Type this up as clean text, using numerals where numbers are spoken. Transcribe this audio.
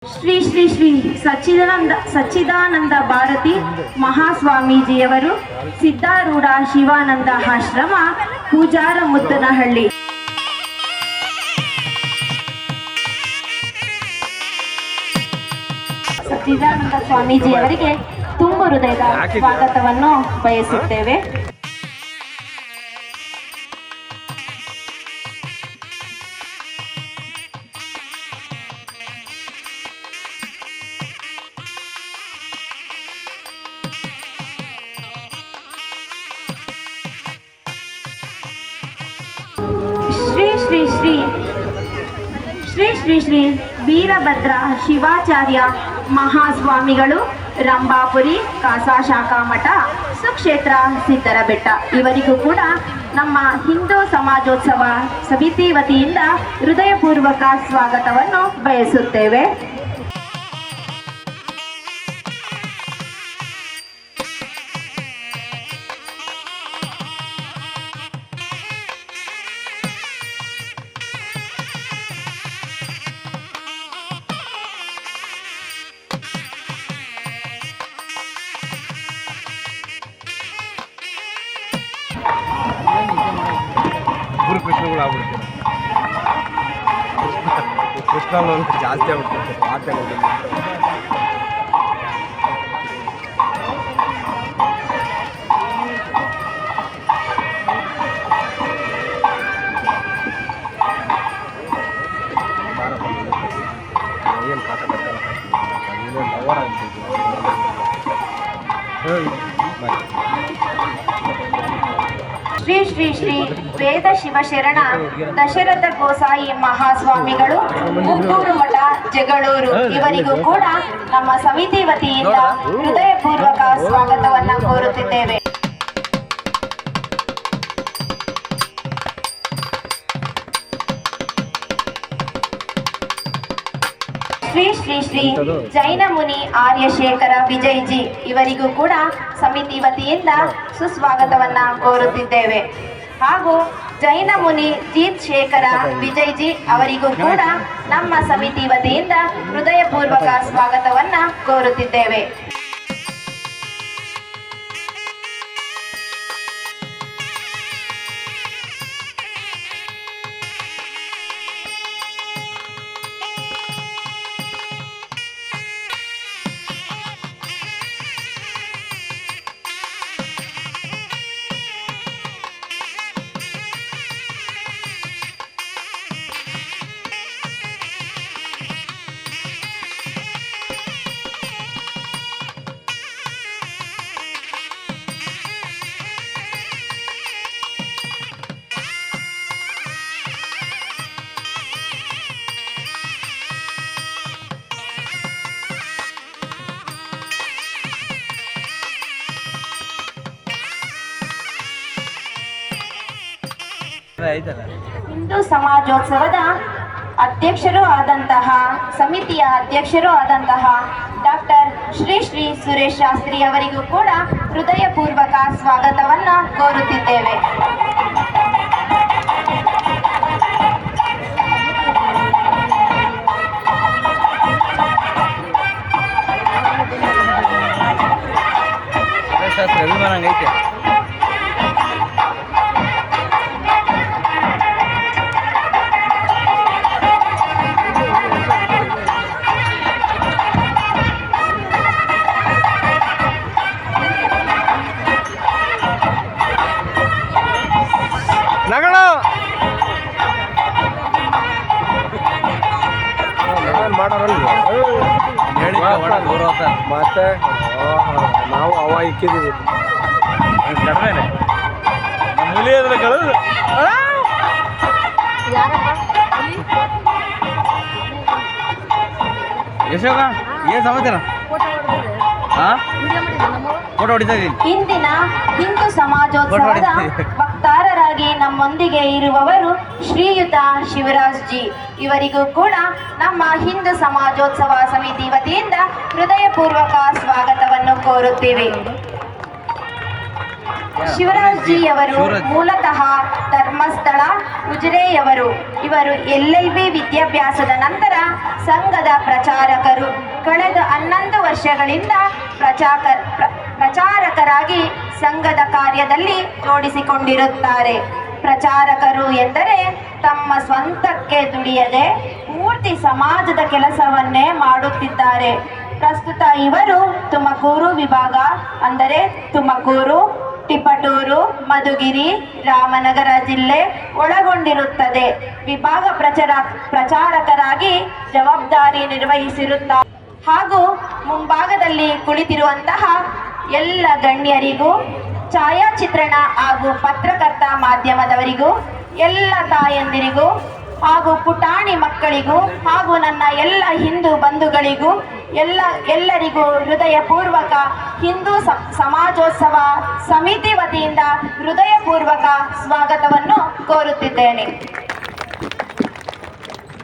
ಶ್ರೀ ಶ್ರೀ ಶ್ರೀ ಸಚ್ಚಿದಾನಂದ ಭಾರತಿ ಮಹಾಸ್ವಾಮೀಜಿಯವರು ಸಿದ್ಧಾರೂಢ ಶಿವಾನಂದ ಆಶ್ರಮ ಪೂಜಾರ ಮುದ್ದನಹಳ್ಳಿ. ಸಚ್ಚಿದಾನಂದ ಸ್ವಾಮೀಜಿಯವರಿಗೆ ತುಂಬು ಹೃದಯದ ಸ್ವಾಗತವನ್ನು ಬಯಸುತ್ತೇವೆ. ಶ್ರೀ ಶ್ರೀ ವೀರಭದ್ರ ಶಿವಾಚಾರ್ಯ ಮಹಾಸ್ವಾಮಿಗಳು ರಂಭಾಪುರಿ ಕಾಸಾ ಶಾಖಾ ಮಠ ಸುಕ್ಷೇತ್ರ ಸಿದ್ದರಬೆಟ್ಟ ಇವರಿಗೂ ಕೂಡ ನಮ್ಮ ಹಿಂದೂ ಸಮಾಜೋತ್ಸವ ಸಮಿತಿ ವತಿಯಿಂದ ಹೃದಯಪೂರ್ವಕ ಸ್ವಾಗತವನ್ನು ಬಯಸುತ್ತೇವೆ. ಕೃಷ್ಣಗಳು ಆಗ್ಬಿಡ್ತಾರೆ, ಕೃಷ್ಣ ಜಾಸ್ತಿ ಆಗ್ಬಿಡ್ತಾರೆ ಮಾತಾಡೋದು. ಏನು ಪಾಠ ಲವರ್ ಆಗ್ತಿದ್ವಿ. ಶ್ರೀ ಶ್ರೀ ಶ್ರೀ ವೇದ ಶಿವಶರಣ ದಶರಥ ಗೋಸಾಯಿ ಮಹಾಸ್ವಾಮಿಗಳು ಮುತ್ತೂರು ಮಠ ಜಗಳೂರು ಇವರಿಗೂ ಕೂಡ ನಮ್ಮ ಸಮಿತಿ ವತಿಯಿಂದ ಹೃದಯಪೂರ್ವಕ ಸ್ವಾಗತವನ್ನ ಕೋರುತ್ತಿದ್ದೇವೆ. ಶ್ರೀ ಶ್ರೀ ಶ್ರೀ ಜೈನ ಮುನಿ ಆರ್ಯಶೇಖರ ವಿಜಯ್ಜಿ ಇವರಿಗೂ ಕೂಡ ಸಮಿತಿ ವತಿಯಿಂದ ಸುಸ್ವಾಗತವನ್ನ ಕೋರುತ್ತಿದ್ದೇವೆ. ಹಾಗೂ ಜೈನ ಮುನಿ ಜೀತ್ ಶೇಖರ ವಿಜಯ್ಜಿ ಅವರಿಗೂ ಕೂಡ ನಮ್ಮ ಸಮಿತಿ ವತಿಯಿಂದ ಹೃದಯಪೂರ್ವಕ ಸ್ವಾಗತವನ್ನ ಕೋರುತ್ತಿದ್ದೇವೆ. ಹಿಂದೂ ಸಮಾಜೋತ್ಸವದ ಅಧ್ಯಕ್ಷರೂ ಆದಂತಹ ಸಮಿತಿಯ ಅಧ್ಯಕ್ಷರೂ ಆದಂತಹ ಡಾಕ್ಟರ್ ಶ್ರೀ ಶ್ರೀ ಸುರೇಶ್ ಶಾಸ್ತ್ರಿ ಅವರಿಗೂ ಕೂಡ ಹೃದಯಪೂರ್ವಕ ಸ್ವಾಗತವನ್ನ ಕೋರುತ್ತಿದ್ದೇವೆ. ಮತ್ತೆ ನಾವು ಅವ ಇಕ್ಕಿದ್ದೀವಿ ಕಡಿಮೆ ಮುಲಿಯೋದ್ರಗಳು ಯಶೋಗ ಏನ್ ಸಮಾಚಾರ? ಫೋಟೋ ಹೊಡಿತಾ ಇದ್ದೀನಿ. ಇಂದಿನ ಹಿಂದೂ ಸಮಾಜೋತ್ಸವದ ವಕ್ತಾರರಾಗಿ ನಮ್ಮೊಂದಿಗೆ ಇರುವವರು ಶ್ರೀಯುತ ಶಿವರಾಜ್ ಜಿ ಇವರಿಗೂ ಕೂಡ ನಮ್ಮ ಹಿಂದೂ ಸಮಾಜೋತ್ಸವ ಸಮಿತಿ ವತಿಯಿಂದ ಹೃದಯಪೂರ್ವಕ ಸ್ವಾಗತವನ್ನು ಕೋರುತ್ತೇವೆ. ಶಿವರಾಜ್ ಜಿ ಅವರು ಮೂಲತಃ ಧರ್ಮಸ್ಥಳ ಉಜಿರೆಯವರು. ಇವರು LLB ವಿದ್ಯಾಭ್ಯಾಸದ ನಂತರ ಸಂಘದ ಪ್ರಚಾರಕರು. ಕಳೆದ 11 ವರ್ಷಗಳಿಂದ ಪ್ರಚಾರಕರಾಗಿ ಸಂಘದ ಕಾರ್ಯದಲ್ಲಿ ಜೋಡಿಸಿಕೊಂಡಿರುತ್ತಾರೆ. ಪ್ರಚಾರಕರು ಎಂದರೆ ತಮ್ಮ ಸ್ವಂತಕ್ಕೆ ದುಡಿಯದೆ ಪೂರ್ತಿ ಸಮಾಜದ ಕೆಲಸವನ್ನೇ ಮಾಡುತ್ತಿದ್ದಾರೆ. ಪ್ರಸ್ತುತ ಇವರು ತುಮಕೂರು ವಿಭಾಗ ಅಂದರೆ ತುಮಕೂರು, ತಿಪಟೂರು, ಮಧುಗಿರಿ, ರಾಮನಗರ ಜಿಲ್ಲೆ ಒಳಗೊಂಡಿರುತ್ತದೆ. ವಿಭಾಗ ಪ್ರಚಾರಕರಾಗಿ ಜವಾಬ್ದಾರಿ ನಿರ್ವಹಿಸಿರುತ್ತಾರೆ. ಹಾಗೂ ಮುಂಭಾಗದಲ್ಲಿ ಕುಳಿತಿರುವಂತಹ ಎಲ್ಲ ಗಣ್ಯರಿಗೂ, ಛಾಯಾಚಿತ್ರಣ ಹಾಗೂ ಪತ್ರಕರ್ತ ಮಾಧ್ಯಮದವರಿಗೂ, ಎಲ್ಲ ತಾಯಂದಿರಿಗೂ ಹಾಗೂ ಪುಟಾಣಿ ಮಕ್ಕಳಿಗೂ ಹಾಗೂ ನನ್ನ ಎಲ್ಲ ಹಿಂದೂ ಬಂಧುಗಳಿಗೂ ಎಲ್ಲರಿಗೂ ಹೃದಯಪೂರ್ವಕ ಹಿಂದೂ ಸಮಾಜೋತ್ಸವ ಸಮಿತಿ ವತಿಯಿಂದ ಹೃದಯಪೂರ್ವಕ ಸ್ವಾಗತವನ್ನು ಕೋರುತ್ತಿದ್ದೇನೆ.